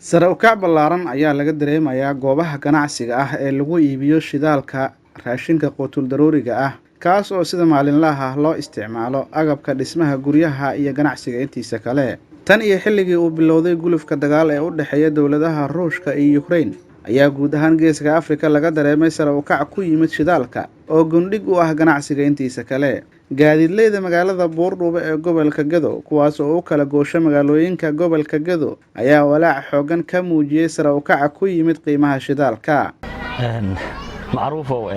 Sare u kac ballaaran ayaa laga dareemayaa goobaha ganacsiga ah ee lagu iibiyo shidaalka raashinka qutul daruuriga ah, kaas oo sida maalinlaha ah loo isticmaalo agabka dhismaha guryaha iyo ganacsiga intiisa kale. Tan iyo xilligii uu bilowday gulufka dagaal ee u dhexeeya dowladaha Ruushka iyo Ukraine, ayaa guud ahaan Geeska Afrika laga dareemay sare u kac ku yimid shidaalka oo gundhig u ah ganacsiga intiisa kale. Gaadiidleyda magaalada Buurdhube ee gobolka Gedo, kuwaas oo u kala goosha magaalooyinka gobolka Gedo, ayaa walaac xooggan ka muujiyay sare u kaca ku yimid qiimaha shidaalka. macruufow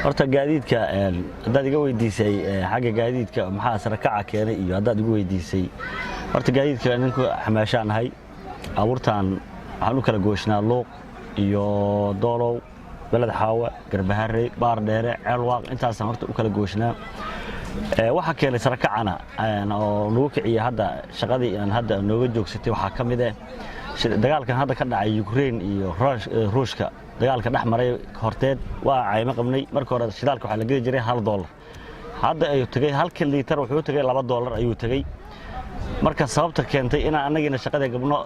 horta gaadiidka haddaad iga weydiisay xagga gaadiidka maxaa sare kaca keenay iyo haddaad igu weydiisay horta gaadiidka ninku xamaashaan ahay abuurtaan waxaan u kala gooshnaa Luuq iyo Doolow, Beled Xaawa, Garbaharey, Baardheere, Ceelwaaq intaasaan horta u kala gooshnaa. waxa keenay sare kacana oo nagu kiciya hadda shaqadii aan hadda nooga joogsatay waxaa ka mid ah dagaalkan hadda ka dhacay Ukraine iyo Ruushka. dagaalka dhex maray horteed waa cayma qabnay markii hore shidaalka waxa la geli jiray $1. hadda ay tagay 1 liitar wuxuu tagay $2 ayuu tagay. marka sababta keentay in anagina shaqada gabno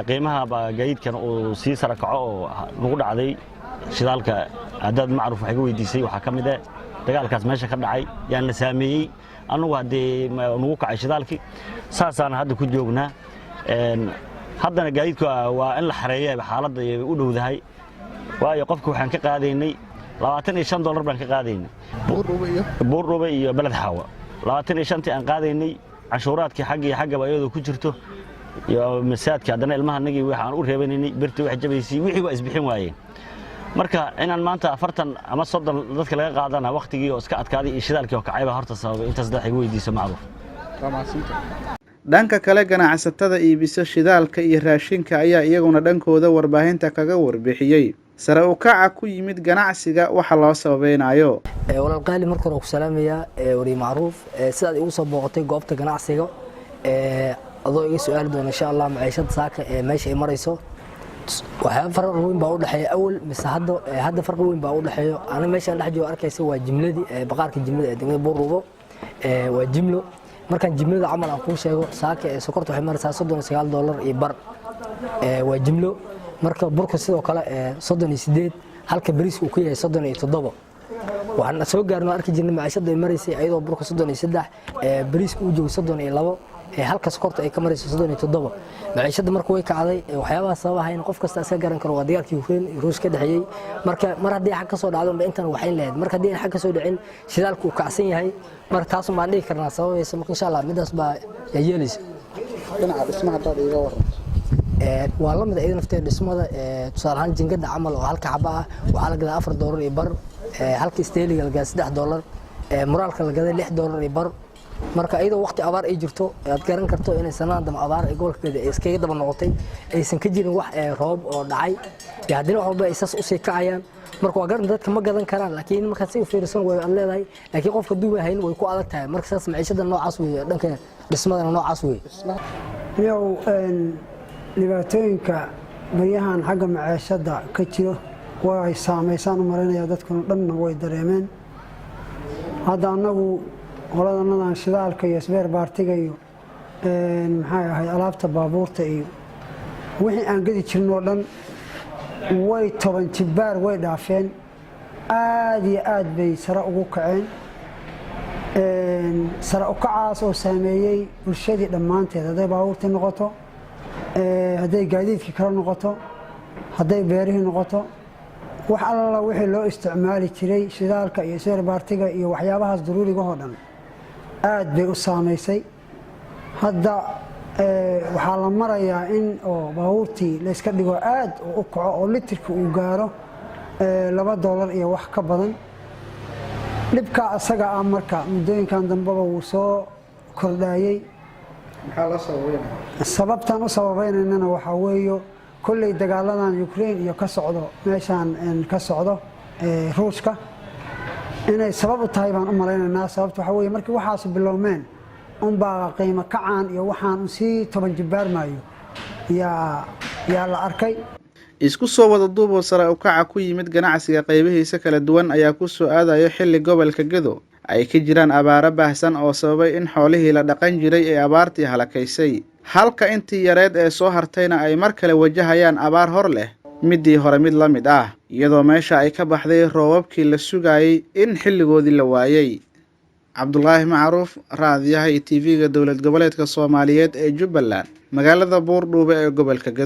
qiimaha gaadiidkan uu sii sare kaco oo nagu dhacday shidaalka haddaad macruuf wax iga weydiisay waxa ka mid ah dagaalkaas meesha ka dhacay yaan la saameeyay anagu hadii nagu kacay shidaalkii saasaan hadda ku joognaa. haddana gaadiidku waa in la xareeyo xaaladda ay u dhowdahay waayo qofku waxaan ka qaadaynay $25 baan ka qaadaynay Buurdhube iyo Beled Xaawa 25 aan qaadaynay cashuuraadkii xagga ayadoo ku jirto iyo masaadka haddana ilmahanagii waxaan u reebanay birti wax jabaysay wixii waa isbixin waayeen. marka inaan maanta 40 ama 30 dadka laga qaadana waqtigii oo iska adkaaday iyo shidaalkii oo kacayba horta sababay intaas dad igu weydiiso macruuf. Dhanka kale, ganacsatada iibisa shidaalka iyo raashinka ayaa iyaguna dhankooda warbaahinta kaga warbixiyay sare u kaca ku yimid ganacsiga waxa loo sabaynayo. walaalqaali markii hore ku salaamaya wari macruuf sidaad igu soo booqatay goobta ganacsiga adoo iga su'aal doona insha Allah maciishada saaka meesha ay marayso waxa farq weyn baa u dhaxeeya awal mise hadda farq weyn baa u dhaxeeyo ana meeshaan dhex joogo arkaysa waa jimladii baqaarka jimlada ee degmada Buurdhube waa jimlo markaan jimlada camal aan ku sheego saaka sokorta waxay maraysaa $39 iyo bar waa jimlo marka burka sidoo kale 38 halka bariisku ku yahay 37 waxaan soo gaarno arki jirnay maciishada ay maraysay ayadoo burka 33 bariisku uu joogo 32 halka sokorta ay ka marayso 37 maciishada marka way kacday waxyaabaha sababaha qof kasta iska garan karo waa dagaalkii Ukraine iyo Ruushka dhaxayay marka mar haddii xag ka soo dhacdo intan waxay leeyahay marka haddii xag ka soo dhicin shidaalku uu kacsan yahay marka taas ma dhici karnaa sababaysa marka insha Allah midaas baa yeelaysa dhinaca dhismaha dad iga waran waa la mid ah nafteeda dhismada tusaale ahaan jingada camal oo halka xaba ah waxa la gadaa $4 iyo bar halka steeliga la gadaa $3 muraalka la gadaa $6 iyo bar marka iyadoo waqti abaar ay jirto aad garan karto in sanadda abaar ay gobolkeeda iskaga daba noqotay aysan ka jirin wax roob oo dhacay haddana wax walba isas u sii kacayaan marka waa garan dadka ma gadan karaan laakiin marka si fiirsan way aan leedahay laakiin qofka duuba hayn way ku adag tahay marka saas maciishada noocaas weey dhanka dhismada noocaas weey yow dhibaatooyinka baryahan xagga maciishada ka jiro way saameeyaan u marinaya dadkuna dhanna way dareemeen hadda anagu qoladanadan shidaalka iyo isbeer baartiga iyo maxay ahay alaabta baabuurta iyo wixii aan gadi jirno dhan way 10 jibaar way dhaafeen aad iyo aad bay sare ugu kaceen sare u kacaas oo saameeyay bulshadii dhammaanteed hadday baabuurtii noqoto hadday gaadiidkii kala noqoto hadday beerihii noqoto wax alla wixii loo isticmaali jiray shidaalka iyo isbeer baartiga iyo waxyaabahaas daruuriga oo dhan aad bay u saameysay hadda waxaa la marayaa in oo baabuurtii la iska dhigo aad u kaco oo litirka uu gaaro $2 iyo wax ka badan dhibka asaga ah marka muddooyinkan dambaba wuu soo kordhayay maxaa la sababeynaa sababtan u sababeynayna waxa weeyo kulley dagaaladan Ukraine iyo ka socdo meeshaan ka socdo Ruushka inay sabab u tahay baan u maleynaynaa sababta waxa weeye markii waxaas bilowmeen baa qiimo kacaan iyo waxaan si 10 jibaar maayo yaa la arkay. Isku soo wada duuboo sare u kaca ku yimid ganacsiga qaybihiisa kala duwan ayaa ku soo aadayo xilli gobolka Gedo ay ka jiraan abaaro baahsan oo sababay in xoolihii la dhaqan jiray ee abaartii halakaysay. halka intii yareed ee soo hartayna ay mar kale wajahayaan abaar hor leh midii hore mid la mid ah, iyadoo meesha ay ka baxday roobabkii la sugayay in xilligoodii la waayay. Cabdulaahi Macruuf, raadiyaha iyo TV-ga dowlad goboleedka Soomaaliyeed ee Jubbaland, magaalada Buurdhuube ee gobolka Gedo.